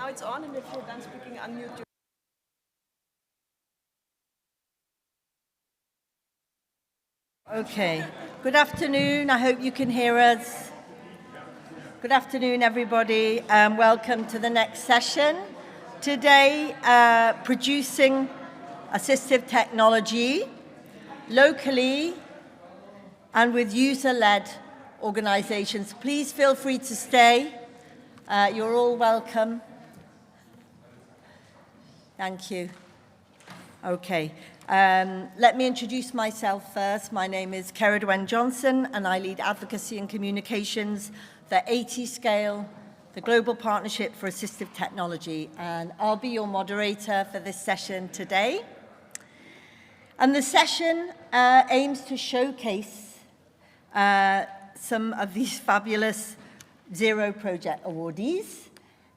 Now it's on, and if you're done speaking, unmute your... Okay. Good afternoon. I hope you can hear us. Good afternoon, everybody, and welcome to the next session. Today, producing assistive technology locally and with user-led organizations. Please feel free to stay. You're all welcome. Thank you. Okay. Let me introduce myself first. My name is Cerridwen Johnson, and I lead advocacy and communications for AT-Scale, the Global Partnership for Assistive Technology, and I'll be your moderator for this session today. And the session aims to showcase some of these fabulous Zero Project Awardees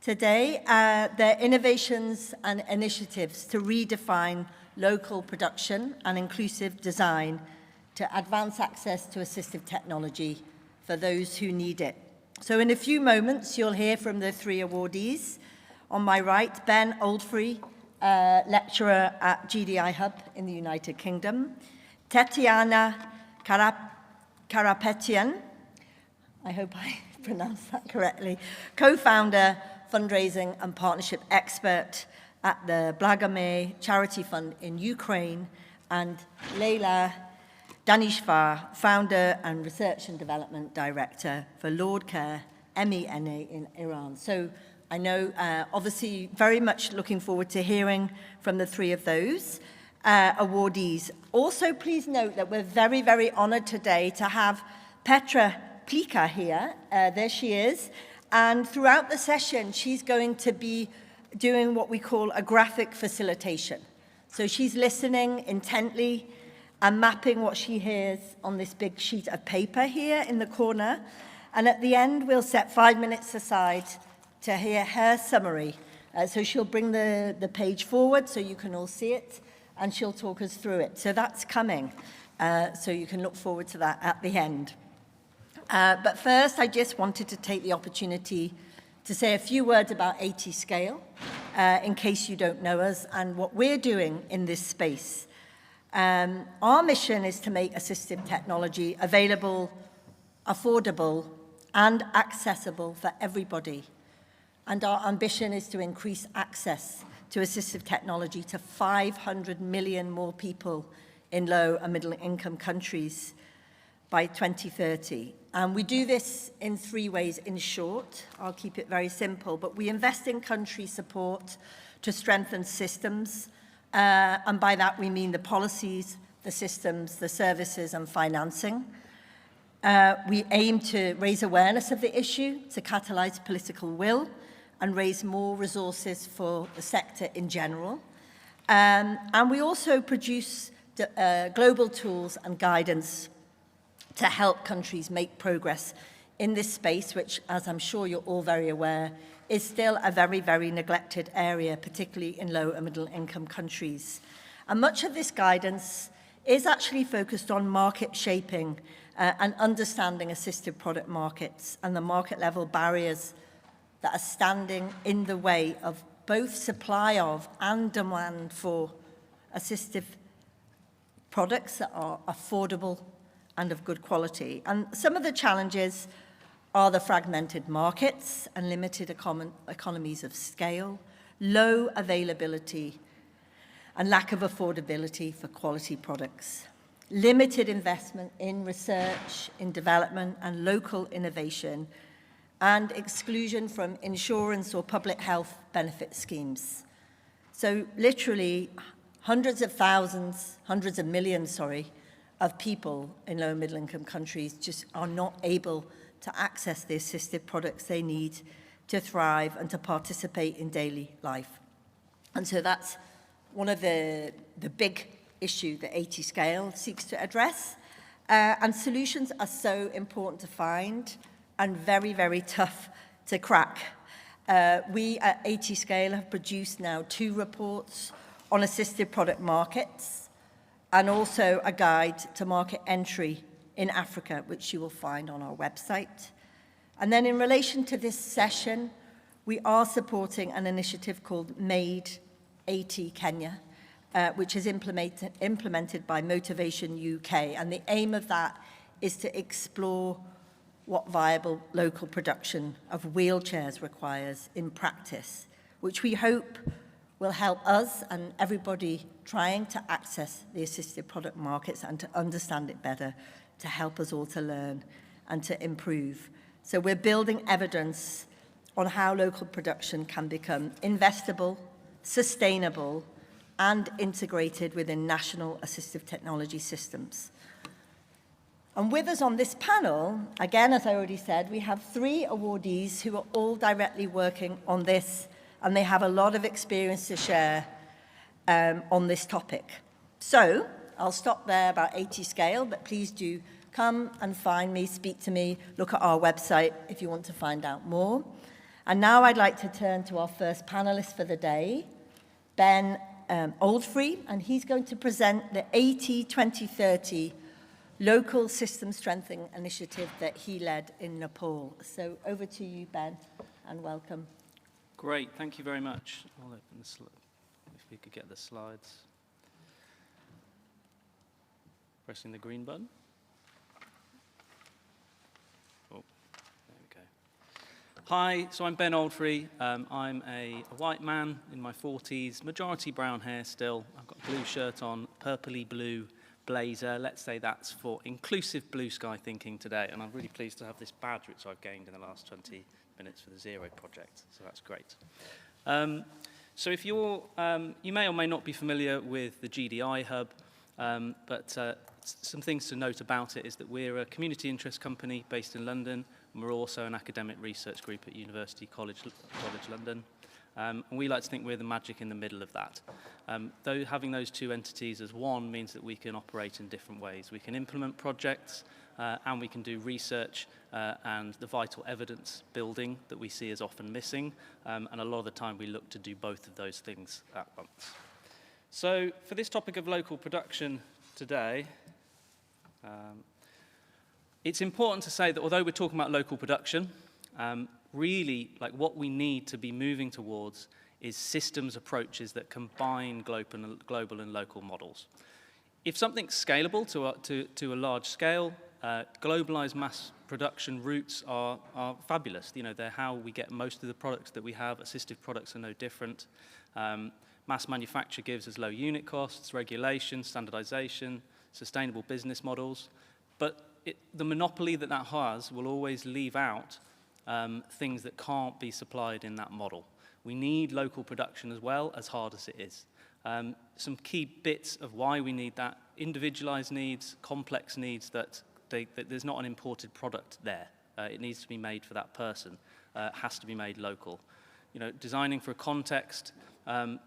today, their innovations and initiatives to redefine local production and inclusive design to advance access to assistive technology for those who need it. So in a few moments, you'll hear from the three awardees. On my right, Ben Oldfrey, lecturer at GDI Hub in the United Kingdom. Tetiana Karapetian, I hope I pronounced that correctly, co-founder, fundraising and partnership expert at the Blagame Charity Fund in Ukraine, and Leila Danishvar, founder and research and development director for Lord Care MENA in Iran. So I know, obviously, very much looking forward to hearing from the three of those awardees. Also, please note that we're very, very honored today to have Petra Plika here. There she is. And throughout the session, she's going to be doing what we call a graphic facilitation. So she's listening intently and mapping what she hears on this big sheet of paper here in the corner. And at the end, we'll set 5 minutes aside to hear her summary. So she'll bring the page forward so you can all see it, and she'll talk us through it. So that's coming. So you can look forward to that at the end. But first, I just wanted to take the opportunity to say a few words about AT-Scale, in case you don't know us, and what we're doing in this space. Our mission is to make assistive technology available, affordable, and accessible for everybody. And our ambition is to increase access to assistive technology to 500 million more people in low and middle income countries by 2030. And we do this in 3 ways. In short, I'll keep it very simple, but we invest in country support to strengthen systems, and by that we mean the policies, the systems, the services, and financing. We aim to raise awareness of the issue, to catalyze political will, and raise more resources for the sector in general. And we also produce global tools and guidance to help countries make progress in this space, which, as I'm sure you're all very aware, is still a very, very neglected area, particularly in low and middle income countries. And much of this guidance is actually focused on market shaping and understanding assistive product markets and the market level barriers that are standing in the way of both supply of and demand for assistive products that are affordable and of good quality. And some of the challenges are the fragmented markets and limited economies of scale, low availability and lack of affordability for quality products, limited investment in research, in development and local innovation, and exclusion from insurance or public health benefit schemes. So literally hundreds of millions, of people in low and middle income countries just are not able to access the assistive products they need to thrive and to participate in daily life. And so that's one of the big issue that AT-Scale seeks to address. And solutions are so important to find and very, very tough to crack. We at AT-Scale have produced now 2 reports on assistive product markets, and also a guide to market entry in Africa, which you will find on our website. And then in relation to this session, We are supporting an initiative called Made AT Kenya, which is implemented by Motivation UK. And the aim of that is to explore what viable local production of wheelchairs requires in practice, which we hope will help us and everybody trying to access the assisted product markets and to understand it better, to help us all to learn and to improve. So we're building evidence on how local production can become investable, sustainable, and integrated within national assistive technology systems. And with us on this panel, again, as I already said, we have 3 awardees who are all directly working on this, and they have a lot of experience to share on this topic. So I'll stop there about 80 scale, but please do come and find me, speak to me, look at our website if you want to find out more. And now I'd like to turn to our first panelist for the day, Ben Oldfrey, and he's going to present the AT 2030 local system strengthening initiative that he led in Nepal. So over to you, Ben, and welcome. Great, thank you very much. I'll open the slide, if we could get the slides. Pressing the green button. Oh, there we go. Hi, so I'm Ben Oldfrey. I'm a white man in my 40s, majority brown hair still. I've got a blue shirt on, purpley blue blazer. Let's say that's for inclusive blue sky thinking today. And I'm really pleased to have this badge, which I've gained in the last 20 minutes for the Zero Project. So that's great. So if you're, you may or may not be familiar with the GDI Hub, but some things to note about it is that we're a community interest company based in London, and we're also an academic research group at University College London. And we like to think we're the magic in the middle of that. Though having those 2 entities as one means that we can operate in different ways. We can implement projects, and we can do research and the vital evidence building that we see is often missing. And a lot of the time we look to do both of those things at once. So for this topic of local production today, it's important to say that although we're talking about local production, really, like what we need to be moving towards is systems approaches that combine global and local models. If something's scalable to a large scale, globalized mass production routes are fabulous. You know, they're how we get most of the products that we have. Assistive products are no different. Mass manufacture gives us low unit costs, regulation, standardization, sustainable business models. But the monopoly that has will always leave out things that can't be supplied in that model. We need local production as well, as hard as it is. Some key bits of why we need that: individualized needs, complex needs that there's not an imported product there. It needs to be made for that person. It has to be made local. You know, designing for a context,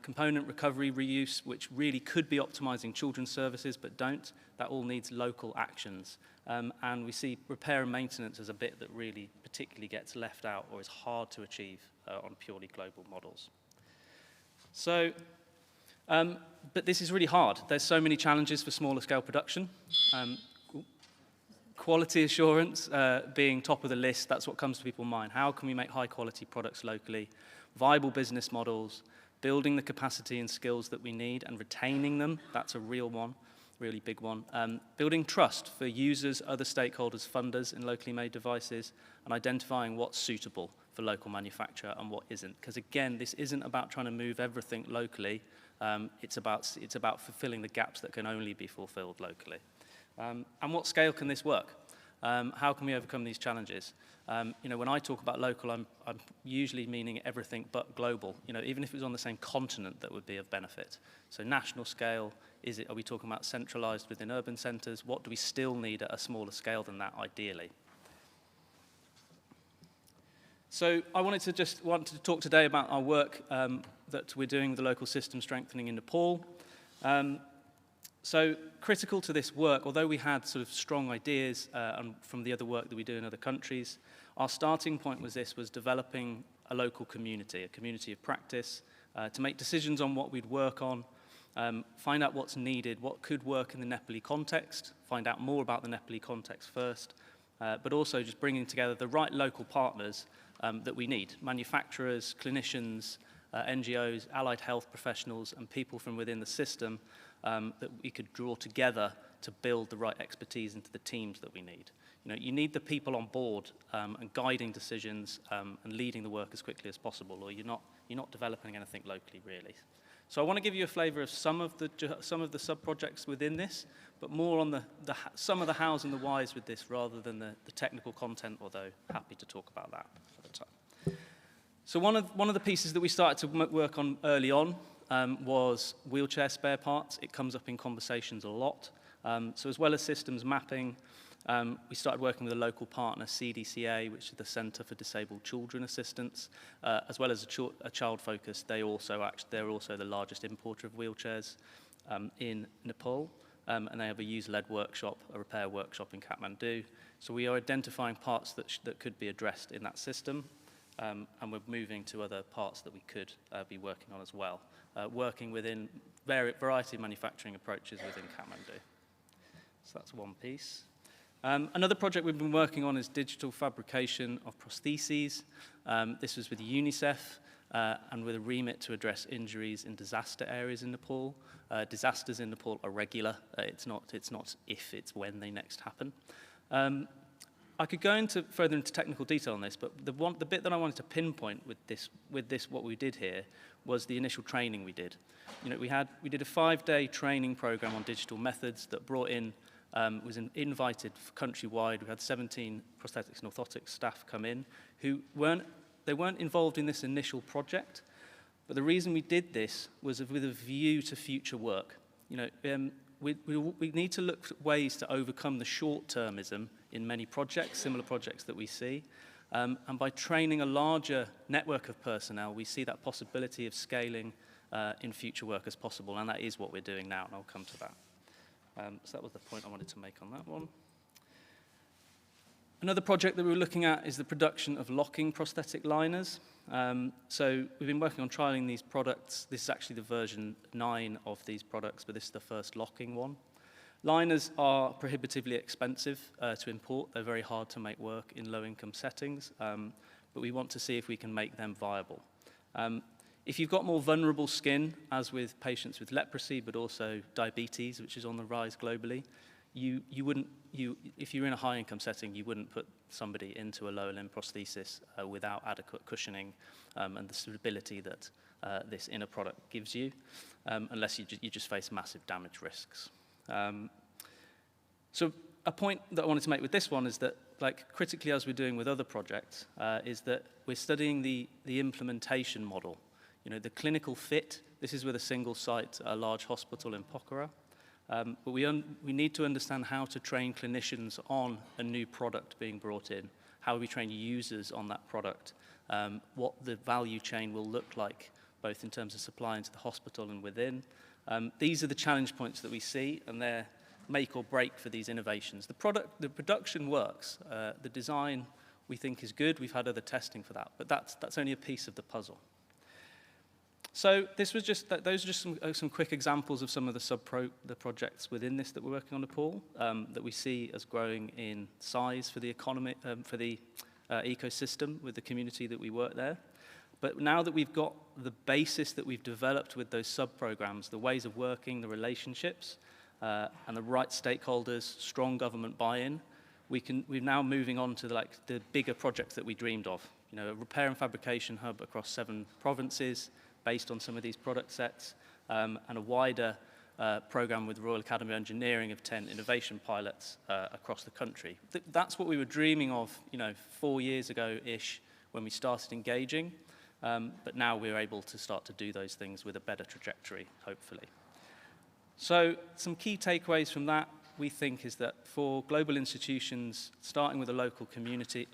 component recovery, reuse, which really could be optimizing children's services but don't. That all needs local actions. And we see repair and maintenance as a bit that really particularly gets left out or is hard to achieve on purely global models. So, but this is really hard. There's so many challenges for smaller scale production. Quality assurance being top of the list, that's what comes to people's mind. How can we make high quality products locally? Viable business models, building the capacity and skills that we need and retaining them, that's a real one, really big one. Building trust for users, other stakeholders, funders in locally made devices, and identifying what's suitable for local manufacture and what isn't. Because again, this isn't about trying to move everything locally, it's about fulfilling the gaps that can only be fulfilled locally. And what scale can this work? How can we overcome these challenges? You know, when I talk about local, I'm usually meaning everything but global. You know, even if it was on the same continent, that would be of benefit. So national scale, are we talking about centralized within urban centers? What do we still need at a smaller scale than that, ideally? So I wanted to talk today about our work that we're doing with the local system strengthening in Nepal. So critical to this work, although we had sort of strong ideas from the other work that we do in other countries, our starting point was developing a local community, a community of practice, to make decisions on what we'd work on, find out what's needed, what could work in the Nepali context, find out more about the Nepali context first, but also just bringing together the right local partners that we need, manufacturers, clinicians, NGOs, allied health professionals, and people from within the system that we could draw together to build the right expertise into the teams that we need. You know, you need the people on board and guiding decisions and leading the work as quickly as possible, or you're not developing anything locally, really. So I want to give you a flavour of some of the sub-projects within this, but more on some of the hows and the whys with this rather than the technical content, although happy to talk about that at the time. So one of the pieces that we started to work on early on was wheelchair spare parts. It comes up in conversations a lot. So as well as systems mapping, we started working with a local partner, CDCA, which is the Centre for Disabled Children Assistance, as well as a child focus. They're also the largest importer of wheelchairs in Nepal, and they have a user-led workshop, a repair workshop in Kathmandu. So we are identifying parts that could be addressed in that system, and we're moving to other parts that we could be working on as well, working within variety of manufacturing approaches within Kathmandu. So that's one piece. Another project we've been working on is digital fabrication of prostheses. This was with UNICEF and with a remit to address injuries in disaster areas in Nepal. Disasters in Nepal are regular. It's not if, it's when they next happen. I could go further into technical detail on this, but the bit that I wanted to pinpoint with this, what we did here, was the initial training we did. You know, we did a 5-day training program on digital methods that brought in was invited countrywide. We had 17 prosthetics and orthotics staff come in who weren't involved in this initial project, but the reason we did this was with a view to future work. You know, we need to look at ways to overcome the short-termism in many projects, similar projects that we see, and by training a larger network of personnel, we see that possibility of scaling in future work as possible, and that is what we're doing now, and I'll come to that. So that was the point I wanted to make on that one. Another project that we were looking at is the production of locking prosthetic liners. So we've been working on trialing these products. This is actually the version 9 of these products, but this is the first locking one. Liners are prohibitively expensive to import. They're very hard to make work in low-income settings, but we want to see if we can make them viable. If you've got more vulnerable skin, as with patients with leprosy, but also diabetes, which is on the rise globally, if you're in a high-income setting, you wouldn't put somebody into a lower limb prosthesis without adequate cushioning and the stability that this inner product gives you, unless you just face massive damage risks. So a point that I wanted to make with this one is that, like critically as we're doing with other projects, is that we're studying the implementation model. You know, the clinical fit. This is with a single site, a large hospital in Pokhara. But we need to understand how to train clinicians on a new product being brought in, how we train users on that product, what the value chain will look like, both in terms of supply into the hospital and within. These are the challenge points that we see, and they're make or break for these innovations. The production works. The design we think is good. We've had other testing for that, but that's only a piece of the puzzle. So those are just some quick examples of some of the projects within this that we're working on Nepal that we see as growing in size for the economy, for the ecosystem with the community that we work there. But now that we've got the basis that we've developed with those sub-programs, the ways of working, the relationships, and the right stakeholders, strong government buy-in, we're now moving on to the bigger projects that we dreamed of. You know, a repair and fabrication hub across 7 provinces, based on some of these product sets, and a wider program with Royal Academy of Engineering of 10 innovation pilots across the country. That's what we were dreaming of, you know, 4 years ago-ish when we started engaging, but now we're able to start to do those things with a better trajectory, hopefully. So some key takeaways from that, we think, is that for global institutions, starting with a local community,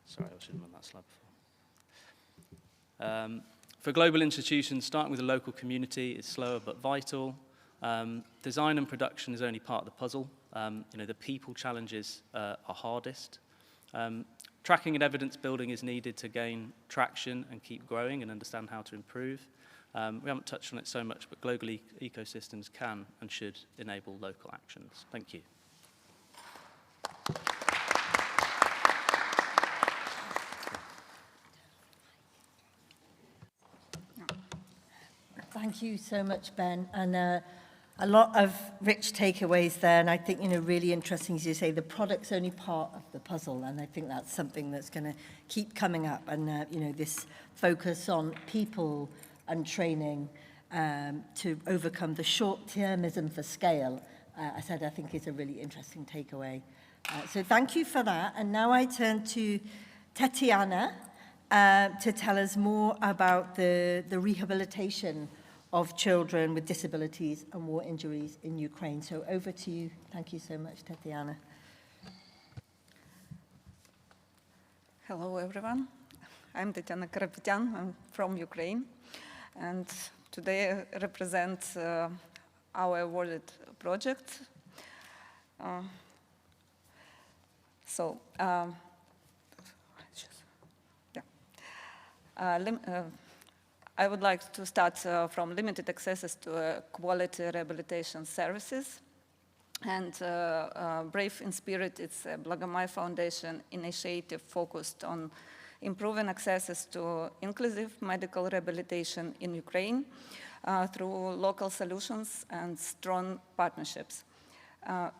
sorry, I should have done that slide before. For global institutions, starting with a local community is slower but vital. Design and production is only part of the puzzle. You know, the people challenges are hardest. Tracking and evidence building is needed to gain traction and keep growing and understand how to improve. We haven't touched on it so much, but global ecosystems can and should enable local actions. Thank you. Thank you so much, Ben. And a lot of rich takeaways there. And I think, really interesting, as you say, the product's only part of the puzzle. And I think that's something that's going to keep coming up. And, this focus on people and training to overcome the short-termism for scale, I think is a really interesting takeaway. So thank you for that. And now I turn to Tatiana to tell us more about the rehabilitation of children with disabilities and war injuries in Ukraine. So over to you. Thank you so much, Tatiana. Hello, everyone. I'm Tatiana Karapetyan. I'm from Ukraine. And today I represent our awarded project. I would like to start from limited access to quality rehabilitation services. And Brave in Spirit, it's a Blagomai Foundation initiative focused on improving access to inclusive medical rehabilitation in Ukraine through local solutions and strong partnerships.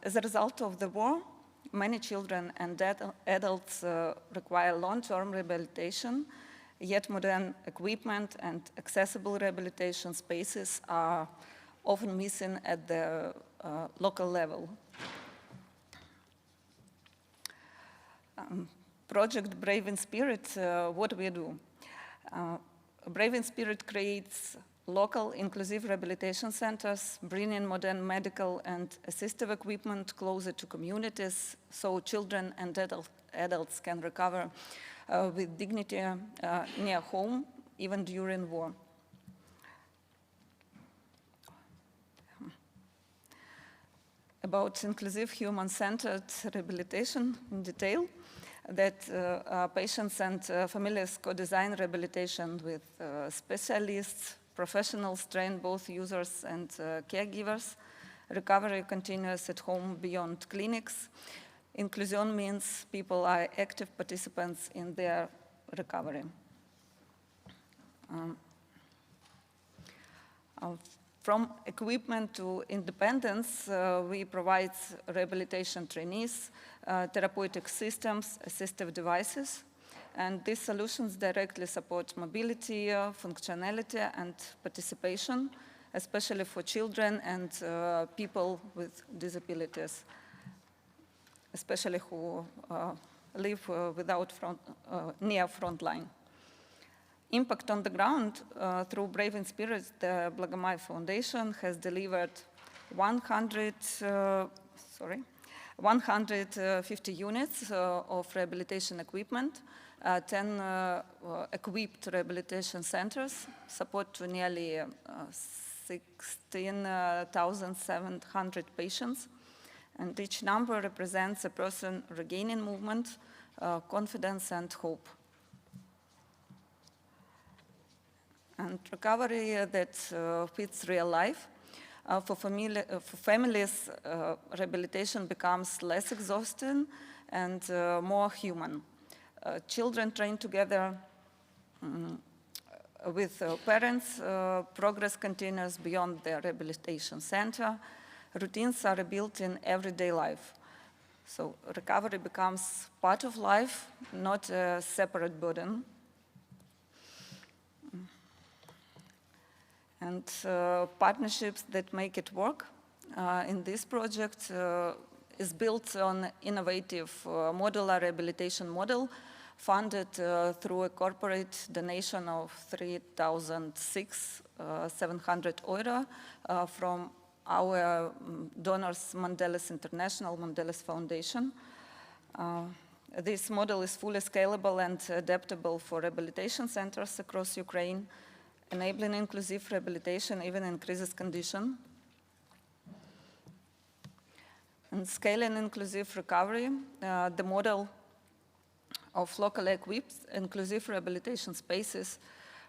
As a result of the war, many children and adults require long-term rehabilitation, yet modern equipment and accessible rehabilitation spaces are often missing at the local level. Project Brave in Spirit, what we do? Brave in Spirit creates local inclusive rehabilitation centers, bringing modern medical and assistive equipment closer to communities so children and adults can recover with dignity near home, even during war. About inclusive human-centered rehabilitation in detail, that patients and families co-design rehabilitation with specialists, professionals train both users and caregivers. Recovery continues at home beyond clinics. Inclusion means people are active participants in their recovery. From equipment to independence, we provide rehabilitation trainees, therapeutic systems, assistive devices, and these solutions directly support mobility, functionality, and participation, especially for children and people with disabilities, especially who live near front line. Impact on the ground through Brave in Spirit, the Blagomai Foundation has delivered 150 units of rehabilitation equipment, 10 equipped rehabilitation centers, support to nearly 16,700 patients. And each number represents a person regaining movement, confidence, and hope. And recovery that fits real life. For families, rehabilitation becomes less exhausting and more human. Children train together with parents. Progress continues beyond the rehabilitation center. Routines are rebuilt in everyday life. So recovery becomes part of life, not a separate burden. And partnerships that make it work in this project is built on innovative modular rehabilitation model funded through a corporate donation of 3,700 euro from our donors, Mandela's International, Mandela's Foundation. This model is fully scalable and adaptable for rehabilitation centers across Ukraine, enabling inclusive rehabilitation even in crisis condition. And scaling inclusive recovery, the model of locally equipped inclusive rehabilitation spaces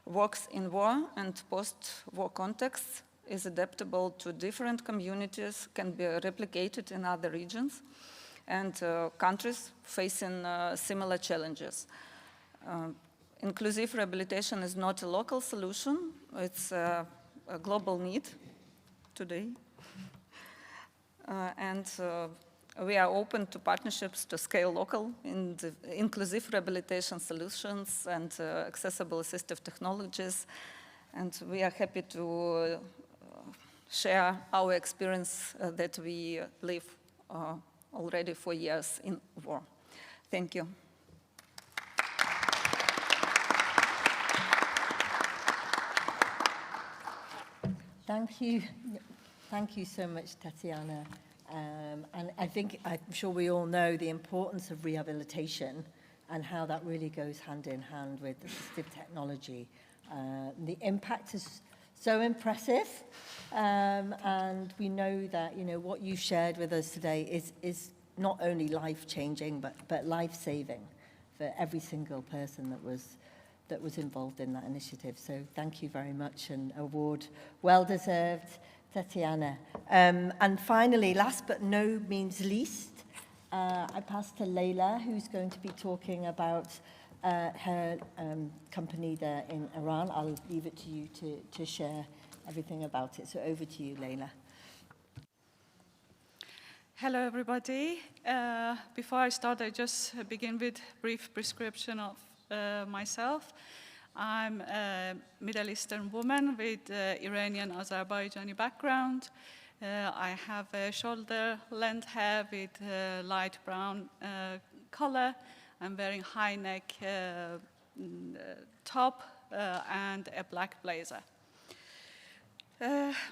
works in war and post-war contexts, is adaptable to different communities, can be replicated in other regions and countries facing similar challenges. Inclusive rehabilitation is not a local solution. It's a global need today. And we are open to partnerships to scale local and inclusive rehabilitation solutions and accessible assistive technologies. And we are happy to share our experience that we live already for years in war. Thank you. Thank you. Thank you so much, Tatiana. And I'm sure we all know the importance of rehabilitation and how that really goes hand in hand with assistive technology. The impact is so impressive, and we know that what you shared with us today is not only life-changing but life-saving for every single person that was involved in that initiative. So thank you very much, and award well deserved, Tatiana. And finally, last but no means least, I pass to Leila, who's going to be talking about her company there in Iran. I'll leave it to you to share everything about it. So over to you, Leila. Hello, everybody. Before I start, I just begin with a brief description of myself. I'm a Middle Eastern woman with Iranian Azerbaijani background. I have a shoulder length hair with light brown color. I'm wearing high neck top and a black blazer.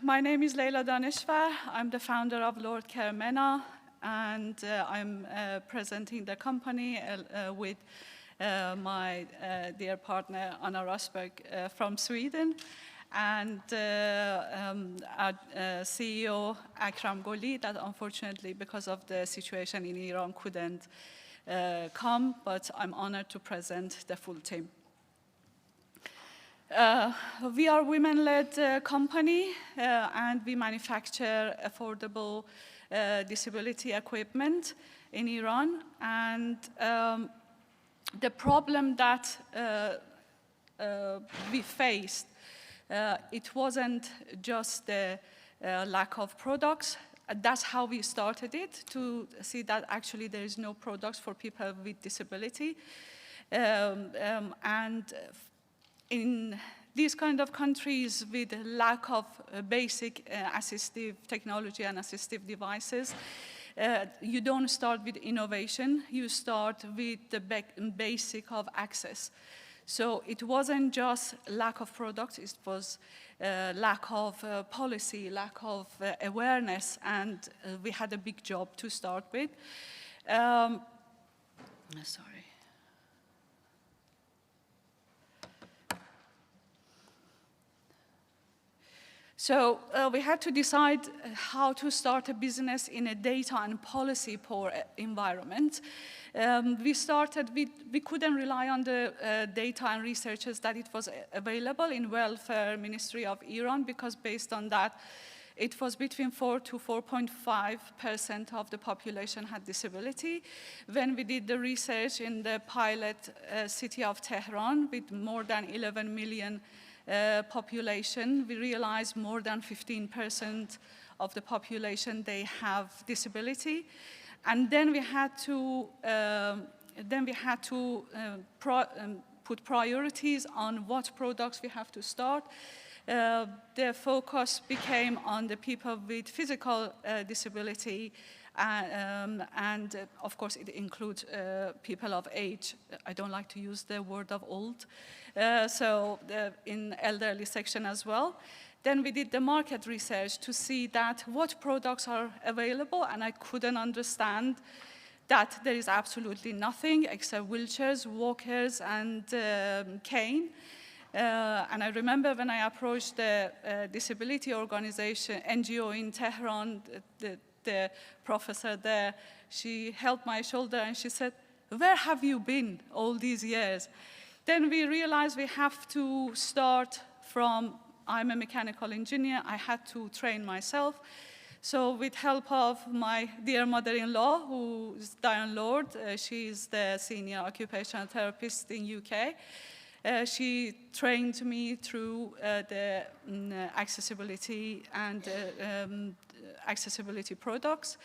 My name is Leila Daneshvar. I'm the founder of Lord Kermena, and I'm presenting the company with my dear partner Anna Rosberg from Sweden, and our CEO Akram Goli, that unfortunately because of the situation in Iran couldn't come, but I'm honored to present the full team. We are a women-led company, and we manufacture affordable disability equipment in Iran. And the problem that we faced, it wasn't just the lack of products. That's how we started it, to see that actually there is no products for people with disability. And in these kind of countries with lack of basic assistive technology and assistive devices, you don't start with innovation, you start with the basic of access. So it wasn't just lack of products, it was lack of policy, lack of awareness, and we had a big job to start with. Sorry. So we had to decide how to start a business in a data and policy poor environment. We couldn't rely on the data and researches that it was available in Welfare Ministry of Iran, because based on that, it was between 4 to 4.5% of the population had disability. When we did the research in the pilot city of Tehran with more than 11 million population, we realized more than 15% of the population, they have disability. And then we had to, put priorities on what products we have to start. The focus became on the people with physical disability, and of course it includes people of age. I don't like to use the word of old, so in elderly section as well. Then we did the market research to see that what products are available, and I couldn't understand that there is absolutely nothing except wheelchairs, walkers, and cane. And I remember when I approached the disability organization, NGO in Tehran, the professor there, she held my shoulder and she said, "Where have you been all these years?" Then we realized we have to start from, I'm a mechanical engineer, I had to train myself. So with help of my dear mother-in-law, who is Diane Lord, she's the senior occupational therapist in UK, She trained me through the accessibility and accessibility products.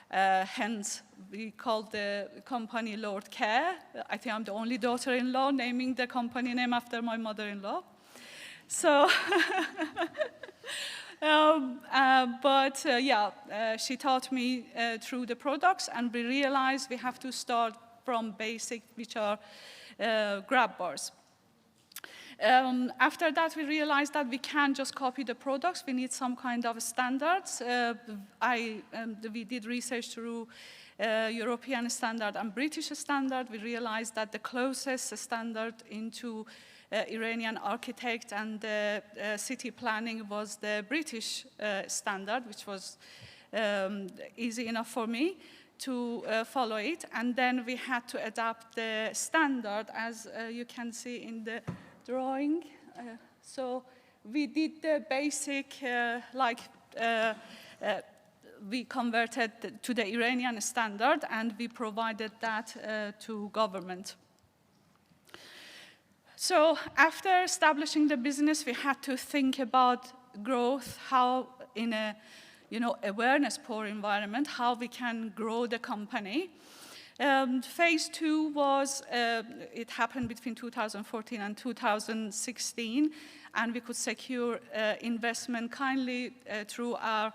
Hence, we called the company Lord Care. I think I'm the only daughter-in-law naming the company name after my mother-in-law. So, she taught me through the products, and we realized we have to start from basic, which are grab bars. After that, we realized that we can't just copy the products. We need some kind of standards. We did research through European standard and British standard. We realized that the closest standard into Iranian architect and city planning was the British standard, which was easy enough for me to follow it. And then we had to adapt the standard, as you can see in the drawing. So we did the basic, we converted to the Iranian standard, and we provided that to government. So after establishing the business, we had to think about growth, how in a awareness-poor environment, how we can grow the company. Phase 2 was, it happened between 2014 and 2016, and we could secure investment kindly through our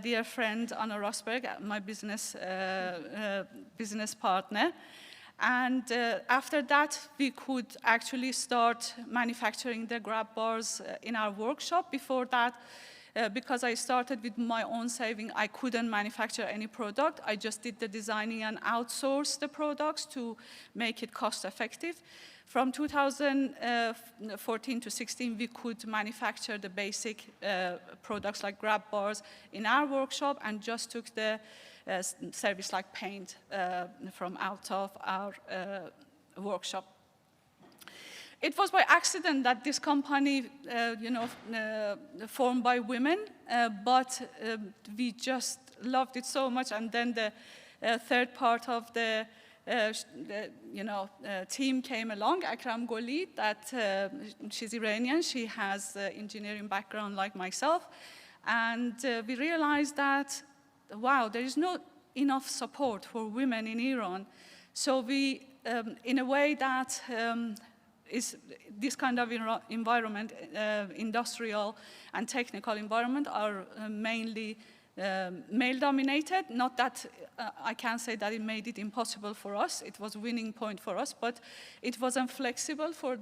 dear friend Anna Rosberg, my business partner. And after that, we could actually start manufacturing the grab bars in our workshop. Before that, because I started with my own saving, I couldn't manufacture any product. I just did the designing and outsourced the products to make it cost effective. From 2014 to 16, we could manufacture the basic products like grab bars in our workshop, and just took the service like paint from out of our workshop. It was by accident that this company, formed by women, but we just loved it so much. And then the third part of the team came along, Akram Goli, that she's Iranian. She has engineering background like myself. And we realized that, wow, there is not enough support for women in Iran. So we, in a way that is this kind of environment, industrial and technical environment, are mainly male-dominated. Not that I can say that it made it impossible for us. It was a winning point for us, but it wasn't flexible for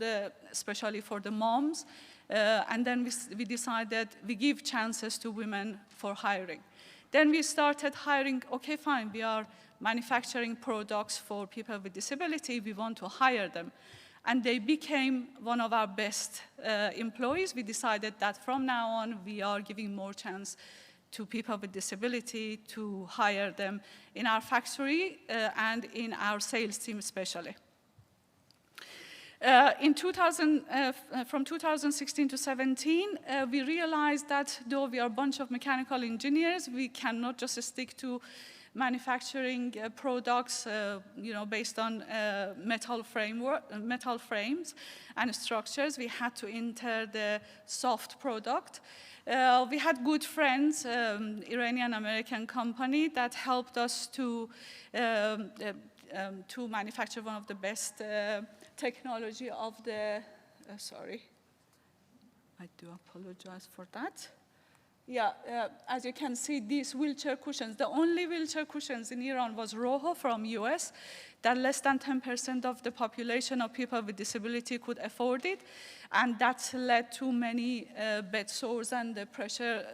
especially for the moms. And then we decided we give chances to women for hiring. Then we started hiring. Okay, fine, we are manufacturing products for people with disability. We want to hire them. And they became one of our best employees. We decided that from now on, we are giving more chance to people with disability to hire them in our factory and in our sales team especially. From 2016 to 17, we realized that though we are a bunch of mechanical engineers, we cannot just stick to manufacturing products, based on metal frames and structures. We had to enter the soft product. We had good friends, Iranian-American company, that helped us to manufacture one of the best technology of the. Sorry, I do apologize for that. Yeah, as you can see, these wheelchair cushions, the only wheelchair cushions in Iran was Roho from US, that less than 10% of the population of people with disability could afford it. And that led to many bed sores and the pressure,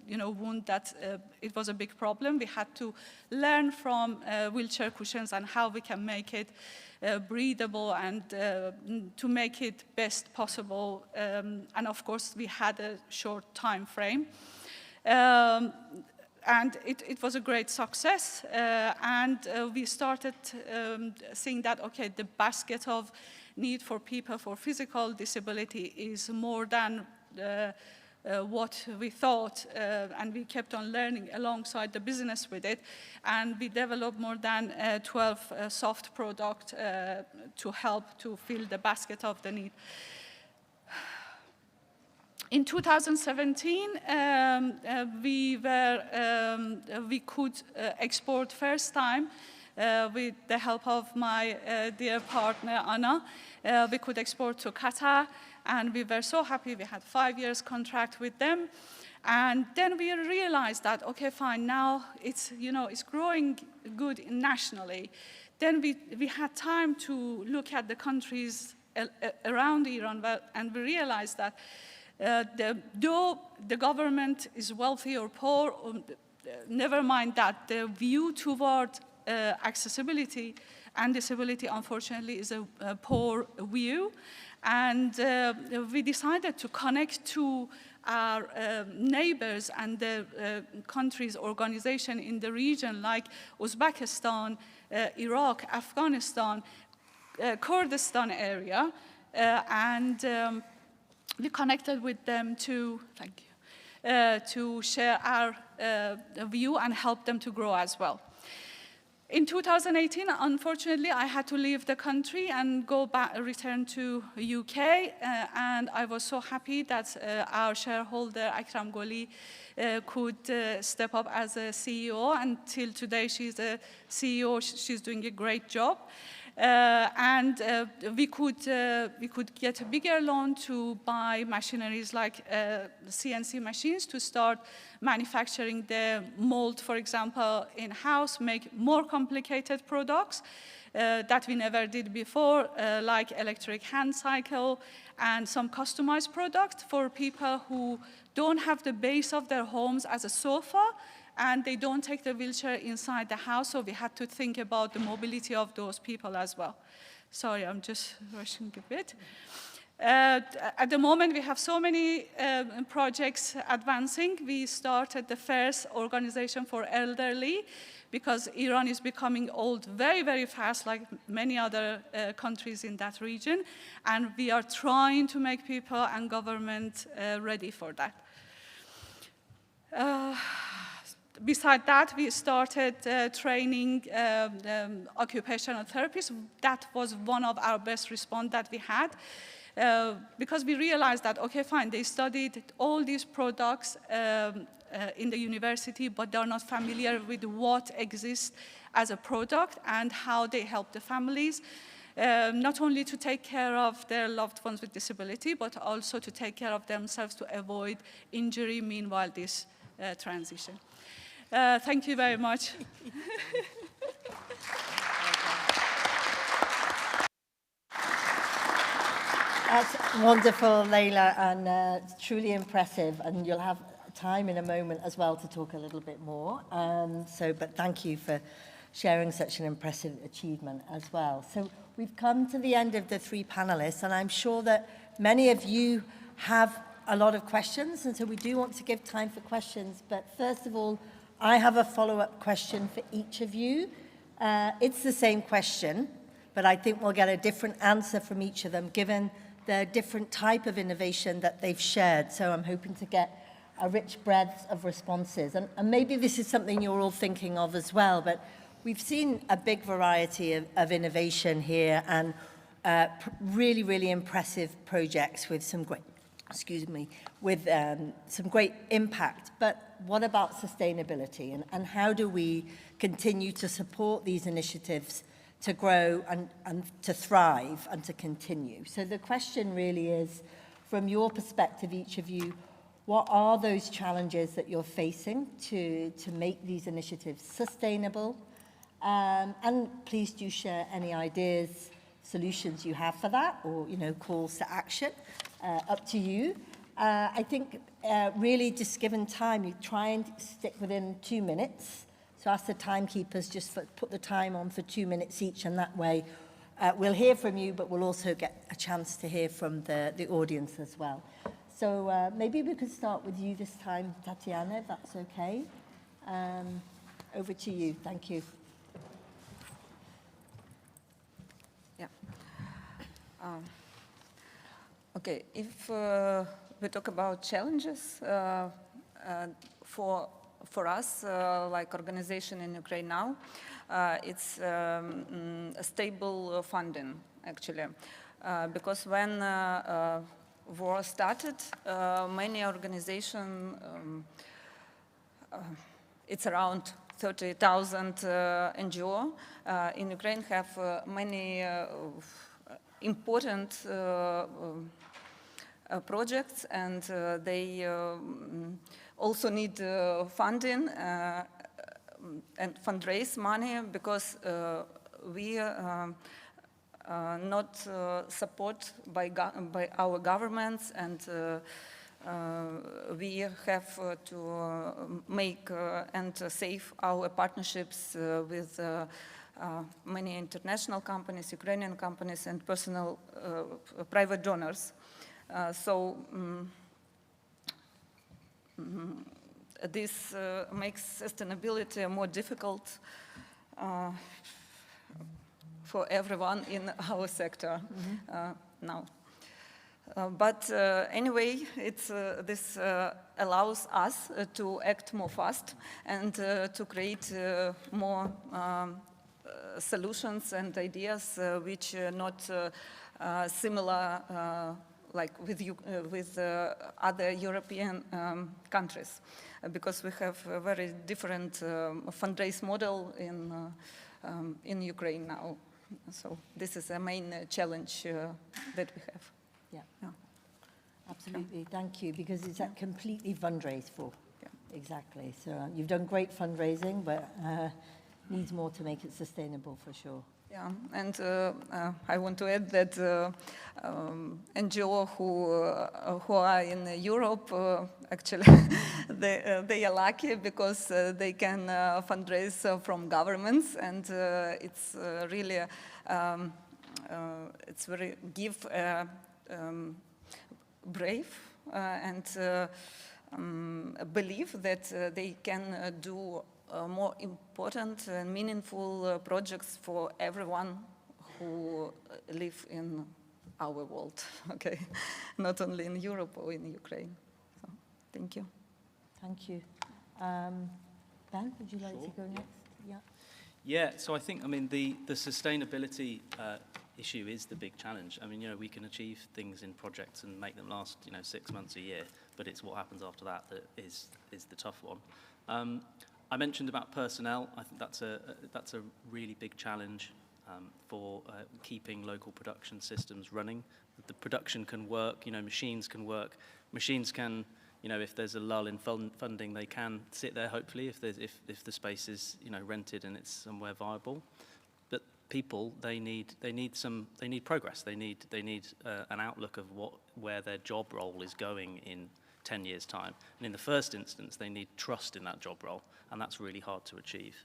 wound that it was a big problem. We had to learn from wheelchair cushions and how we can make it breathable and to make it best possible. And of course, we had a short time frame. And it was a great success. And we started seeing that, okay, the basket of need for people for physical disability is more than what we thought, and we kept on learning alongside the business with it, and we developed more than 12 soft products to help to fill the basket of the need. In 2017, we could export first time with the help of my dear partner, Anna. We could export to Qatar, and we were so happy. We had 5 years contract with them. And then we realized that, okay, fine, now it's, it's growing good nationally. Then we had time to look at the countries around Iran, and we realized that though the government is wealthy or poor, never mind that, the view toward accessibility and disability, unfortunately, is a poor view. And we decided to connect to our neighbors and the countries, organization in the region, like Uzbekistan, Iraq, Afghanistan, Kurdistan area, and we connected with them to, to share our view and help them to grow as well. In 2018, unfortunately, I had to leave the country and go back, return to UK, and I was so happy that our shareholder, Akram Goli, could step up as a CEO. Until today, she's a CEO. She's doing a great job. And we could get a bigger loan to buy machineries like CNC machines to start manufacturing the mold, for example, in-house, make more complicated products that we never did before, like electric hand cycle and some customized products for people who don't have the base of their homes as a sofa, and they don't take the wheelchair inside the house, so we had to think about the mobility of those people as well. Sorry, I'm just rushing a bit. At the moment, we have so many projects advancing. We started the first organization for elderly, because Iran is becoming old very, very fast, like many other countries in that region, and we are trying to make people and government ready for that. Besides that, we started training occupational therapists. That was one of our best response that we had, because we realized that, okay, fine, they studied all these products in the university, but they're not familiar with what exists as a product and how they help the families, not only to take care of their loved ones with disability, but also to take care of themselves to avoid injury meanwhile this transition. Thank you very much. That's wonderful, Leila, and truly impressive. And you'll have time in a moment as well to talk a little bit more. But thank you for sharing such an impressive achievement as well. So we've come to the end of the three panelists, and I'm sure that many of you have a lot of questions, and so we do want to give time for questions. But first of all, I have a follow-up question for each of you. It's the same question, but I think we'll get a different answer from each of them, given the different type of innovation that they've shared. So I'm hoping to get a rich breadth of responses. And maybe this is something you're all thinking of as well, but we've seen a big variety of innovation here, and really, really impressive projects with some great, some great impact. But what about sustainability, and how do we continue to support these initiatives to grow and to thrive and to continue? So the question really is, from your perspective, each of you, what are those challenges that you're facing to make these initiatives sustainable? And please do share any ideas, solutions you have for that, or calls to action. Up to you. I think really, just given time, you try and stick within 2 minutes. So ask the timekeepers just put the time on for 2 minutes each, and that way we'll hear from you, but we'll also get a chance to hear from the audience as well. So maybe we could start with you this time, Tatiana, if that's okay. Over to you. Thank you. Yeah. Okay, if we talk about challenges for us, like organization in Ukraine now. It's a stable funding, actually, because when war started, many organizations, it's around 30,000 NGO in Ukraine have many important projects, and they also need funding and fundraise money, because we not support by our governments, and we have to make and save our partnerships with many international companies, Ukrainian companies, and personal private donors. This makes sustainability more difficult for everyone in our sector now. But anyway, this allows us to act more fast and to create more solutions and ideas which are not similar like with other European countries, because we have a very different fundraise model in Ukraine now. So this is a main challenge that we have. Yeah. Absolutely, thank you, because it's completely fundraised for. Yeah. Exactly, so you've done great fundraising, but needs more to make it sustainable for sure. Yeah, and I want to add that NGO who are in Europe, actually, they are lucky, because they can fundraise from governments, and it's really it's very brave and believe that they can do more important and meaningful projects for everyone who live in our world, okay? Not only in Europe or in Ukraine. So, thank you. Thank you. Ben, would you like to go next? Yeah. Yeah, so I think, I mean, the sustainability issue is the big challenge. I mean, we can achieve things in projects and make them last, 6 months, a year, but it's what happens after that that is the tough one. I mentioned about personnel. I think that's a really big challenge for keeping local production systems running. The production can work, machines can work. Machines can, if there's a lull in funding, they can sit there, hopefully, if the space is, rented and it's somewhere viable. But people, they need progress. They need an outlook of where their job role is going in 10 years' time. And in the first instance, they need trust in that job role, and that's really hard to achieve.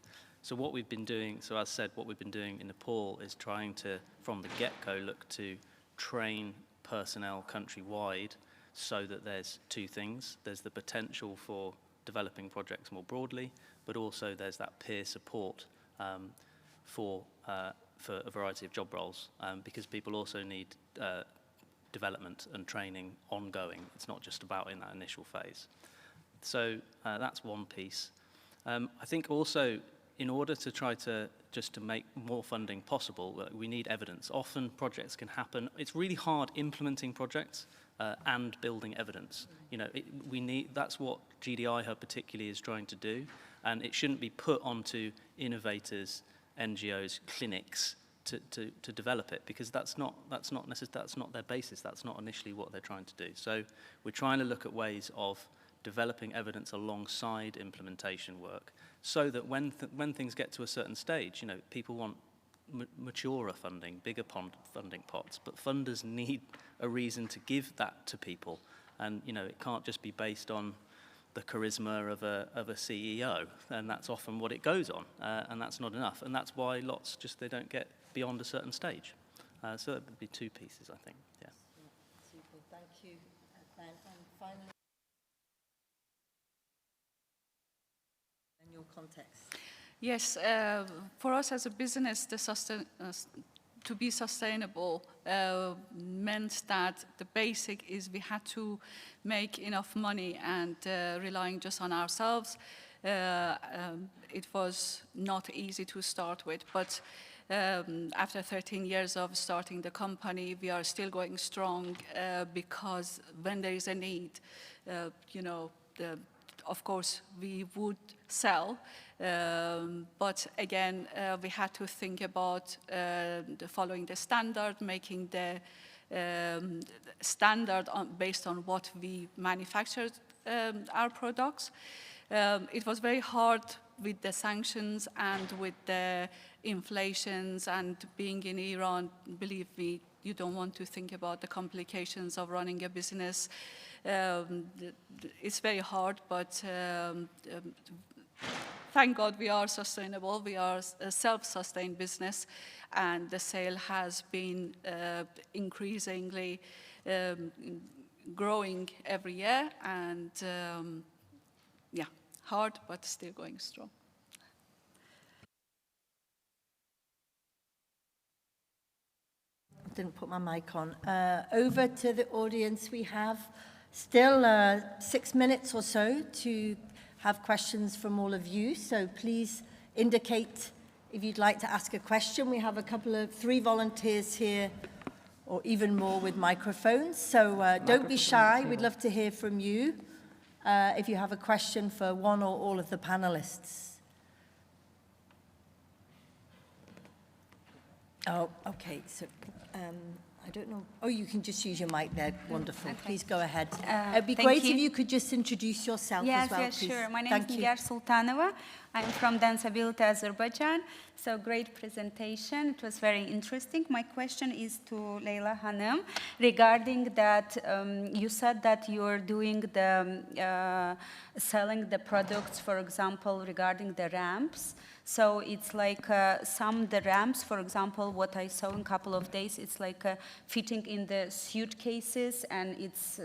So what we've been doing, as I said, what we've been doing in Nepal is trying to, from the get-go, look to train personnel countrywide, so that there's two things. There's the potential for developing projects more broadly, but also there's that peer support for a variety of job roles, because people also need development and training ongoing. It's not just about in that initial phase. So that's one piece. I think also, in order to try to make more funding possible, we need evidence. Often projects can happen. It's really hard implementing projects and building evidence. That's what GDI Hub particularly is trying to do, and it shouldn't be put onto innovators, NGOs, clinics to develop it, because that's not their basis. That's not initially what they're trying to do. So we're trying to look at ways of developing evidence alongside implementation work, so that when things get to a certain stage, people want maturer funding, bigger funding pots, but funders need a reason to give that to people, and it can't just be based on the charisma of a CEO, and that's often what it goes on, and that's not enough, and that's why they don't get beyond a certain stage. So that would be two pieces, I think. Yeah. Super, thank you, Ben. And finally, in your context. Yes, for us as a business, to be sustainable meant that the basic is we had to make enough money, and relying just on ourselves, it was not easy to start with. But after 13 years of starting the company, we are still going strong because when there is a need, you know, of course, we would sell, but again, we had to think about following the standard, making the standard based on what we manufactured our products. It was very hard with the sanctions and with the inflations, and being in Iran, believe me, you don't want to think about the complications of running a business. It's very hard, but thank God we are sustainable. We are a self-sustained business, and the sale has been increasingly growing every year, and yeah, hard, but still going strong. Didn't put my mic on. Over to the audience, we have still 6 minutes or so to have questions from all of you, so please indicate if you'd like to ask a question. We have three volunteers here, or even more, with microphones, so don't be shy. We'd love to hear from you if you have a question for one or all of the panelists. Oh, okay, so I don't know. Oh, you can just use your mic there. Wonderful. Okay. Please go ahead. It'd be great if you could just introduce yourself as well, please. Yes, sure. My name is Nigar Sultanova. I'm from Danceability, Azerbaijan. So great presentation. It was very interesting. My question is to Leyla Hanım regarding that. You said that you're doing the selling the products, for example, regarding the ramps. So it's like the ramps, for example, what I saw in a couple of days, it's like fitting in the suitcases, and it's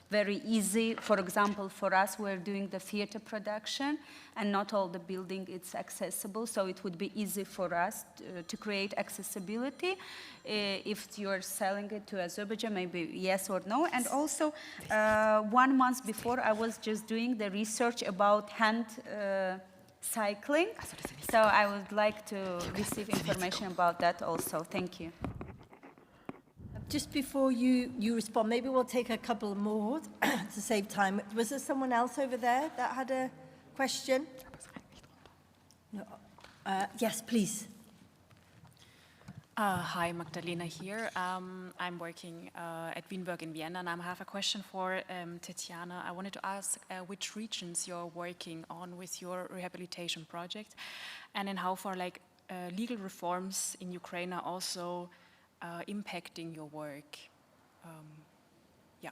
very easy. For example, for us, we're doing the theater production, and not all the building is accessible, so it would be easy for us to create accessibility. If you're selling it to Azerbaijan, maybe yes or no. And also, 1 month before, I was just doing the research about hand cycling, so I would like to receive information about that also. Thank you. Just before you respond, maybe we'll take a couple more to save time. Was there someone else over there that had a question? No. Yes, please. Hi, Magdalena here. I'm working at Wienberg in Vienna, and I have a question for Tetiana. I wanted to ask which regions you're working on with your rehabilitation project, and then how far legal reforms in Ukraine are also impacting your work. Yeah.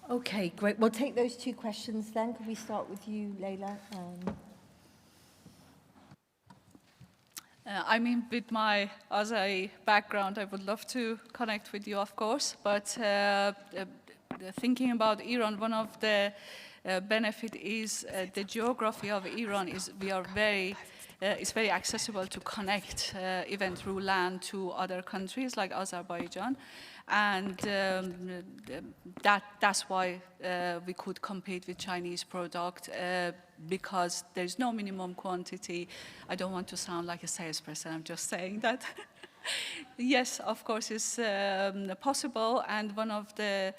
Okay, great. We'll take those two questions then. Could we start with you, Leyla? I mean, with my Azeri background, I would love to connect with you, of course, but thinking about Iran, one of the benefit is the geography of Iran is it's very accessible to connect, even through land, to other countries like Azerbaijan. And that's why we could compete with Chinese product, because there's no minimum quantity. I don't want to sound like a salesperson, I'm just saying that. Yes, of course, it's possible, and one of the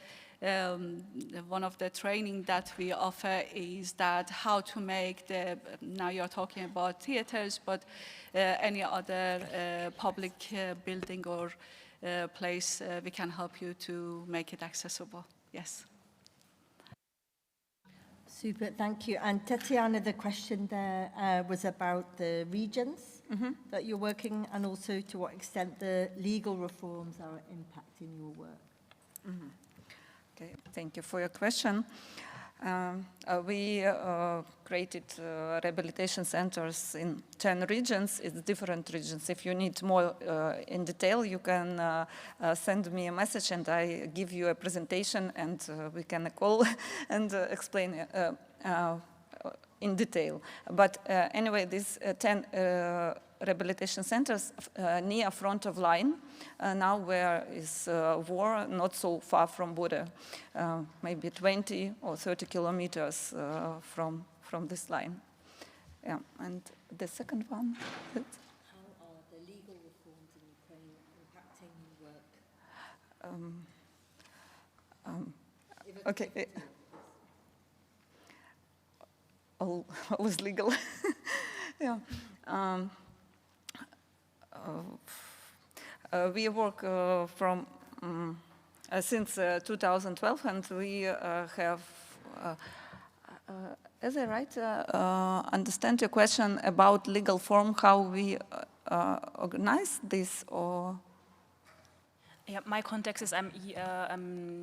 training that we offer is that how to make now you're talking about theaters, but any other public building or place, we can help you to make it accessible. Yes. Super, thank you. And Tetiana, the question there was about the regions that you're working, and also to what extent the legal reforms are impacting your work. Okay, thank you for your question. We created rehabilitation centers in 10 regions. It's different regions. If you need more in detail, you can send me a message and I give you a presentation, and we can call and explain in detail. But anyway, these 10 rehabilitation centers near front of line, now where is war, not so far from border, maybe 20 or 30 kilometers from this line. Yeah, and the second one. How are the legal reforms in Ukraine impacting your work? Okay. All is legal. Yeah. We work from since 2012, and we have, as I understand your question about legal form, how we organize this, or? Yeah, my context is I'm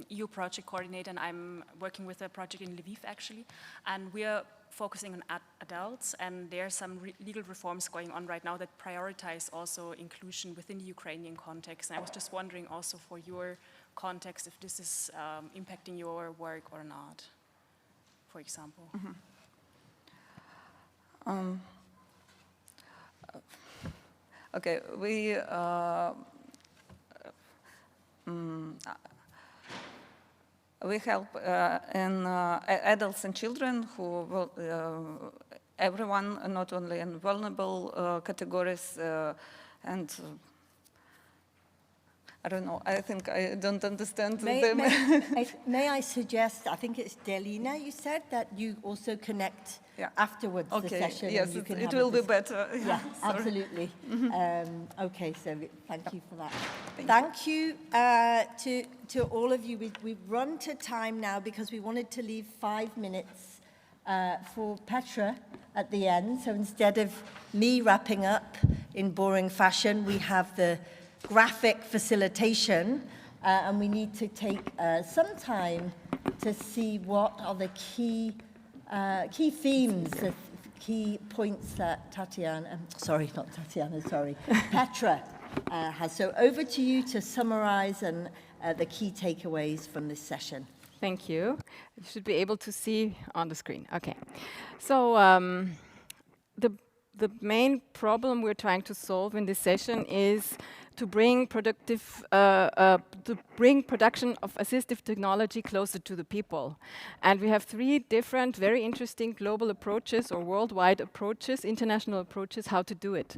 EU project coordinator, and I'm working with a project in Lviv actually, and we are focusing on adults, and there are some legal reforms going on right now that prioritize also inclusion within the Ukrainian context. And I was just wondering also for your context if this is impacting your work or not, for example. Mm-hmm. Okay, we help in adults and children who will, everyone, not only in vulnerable categories, and I don't know, I think I don't understand them. May I suggest, I think it's Delina, you said that you also connect afterwards the session. Yes, and you can it will be better. Yeah, absolutely. Okay, so thank you for that. Thank you to all of you. We've run to time now because we wanted to leave 5 minutes for Petra at the end. So instead of me wrapping up in boring fashion, we have the graphic facilitation, and we need to take some time to see what are the key themes, the key points that Petra has. So over to you to summarize and the key takeaways from this session. Thank you. You should be able to see on the screen. Okay. So the main problem we're trying to solve in this session is to bring production of assistive technology closer to the people. And we have 3 different, very interesting global approaches or worldwide approaches, international approaches, how to do it.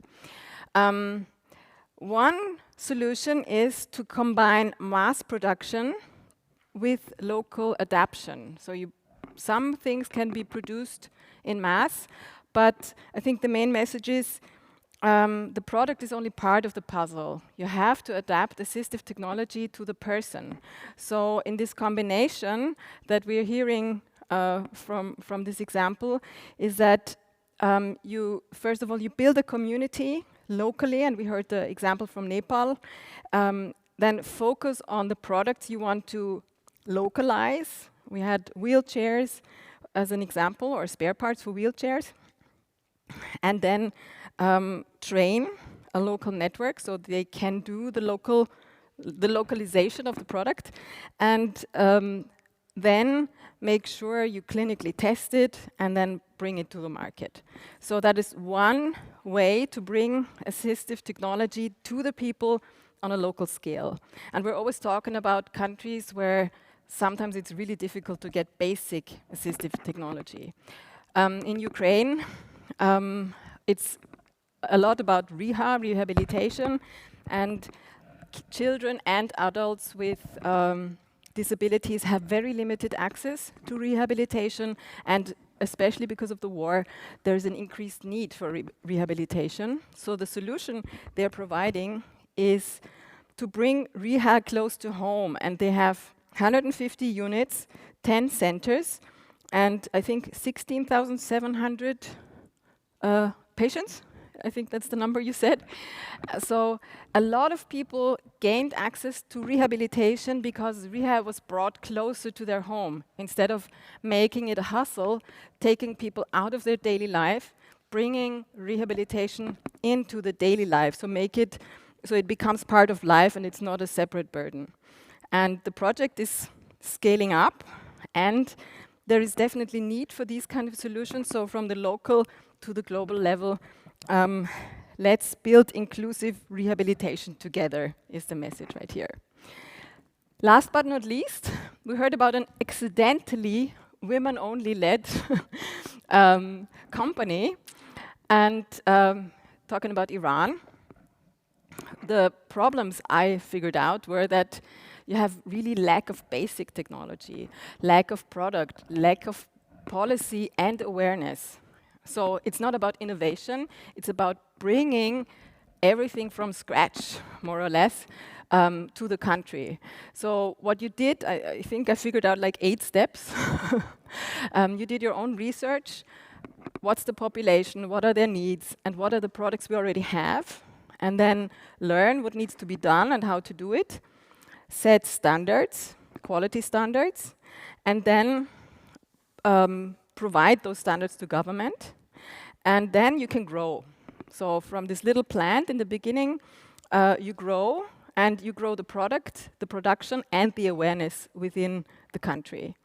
One solution is to combine mass production with local adaptation. So some things can be produced in mass, but I think the main message is the product is only part of the puzzle. You have to adapt assistive technology to the person. So in this combination that we're hearing from this example is that first of all, you build a community locally, and we heard the example from Nepal, then focus on the products you want to localize. We had wheelchairs as an example, or spare parts for wheelchairs, and then train a local network so they can do the localization of the product, and then make sure you clinically test it and then bring it to the market. So that is one way to bring assistive technology to the people on a local scale. And we're always talking about countries where sometimes it's really difficult to get basic assistive technology. In Ukraine, it's a lot about rehabilitation, and children and adults with disabilities have very limited access to rehabilitation, and especially because of the war, there's an increased need for rehabilitation. So the solution they're providing is to bring rehab close to home, and they have 150 units, 10 centers, and I think 16,700 patients. I think that's the number you said. So a lot of people gained access to rehabilitation because rehab was brought closer to their home. Instead of making it a hustle, taking people out of their daily life, bringing rehabilitation into the daily life, so it becomes part of life and it's not a separate burden. And the project is scaling up, and there is definitely need for these kind of solutions. So from the local to the global level, let's build inclusive rehabilitation together is the message right here. Last but not least, we heard about an accidentally women-only led company. And talking about Iran, the problems I figured out were that you have really lack of basic technology, lack of product, lack of policy and awareness. So it's not about innovation, it's about bringing everything from scratch, more or less, to the country. So what you did, I think I figured out like 8 steps. You did your own research. What's the population, what are their needs, and what are the products we already have? And then learn what needs to be done and how to do it. Set standards, quality standards, and then provide those standards to government. And then you can grow. So from this little plant in the beginning, you grow, and you grow the product, the production, and the awareness within the country.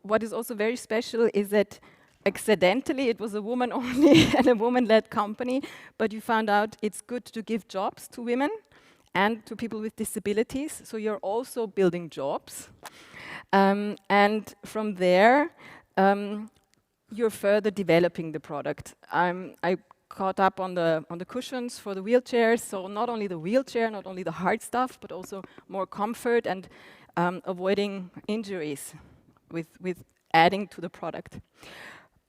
What is also very special is that accidentally it was a woman-only and a woman-led company, but you found out it's good to give jobs to women and to people with disabilities, so you're also building jobs. And from there, you're further developing the product. I caught up on the cushions for the wheelchairs, so not only the wheelchair, not only the hard stuff, but also more comfort and avoiding injuries with adding to the product.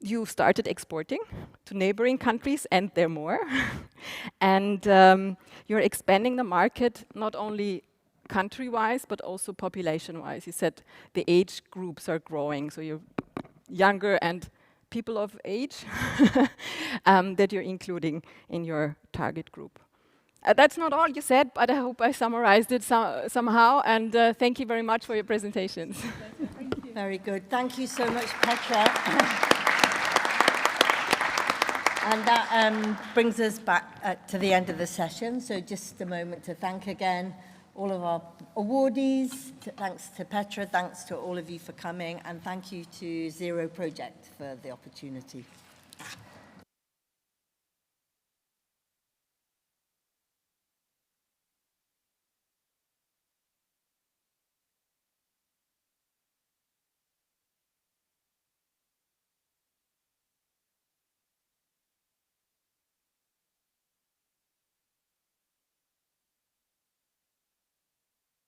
You started exporting to neighboring countries, and there are more. And you're expanding the market not only country-wise, but also population-wise. You said the age groups are growing, so you're younger and people of age that you're including in your target group. That's not all you said, but I hope I summarized it somehow, and thank you very much for your presentations. Thank you. Very good. Thank you so much, Petra. And that brings us back to the end of the session. So just a moment to thank again all of our awardees. Thanks to Petra, thanks to all of you for coming, and thank you to Zero Project for the opportunity.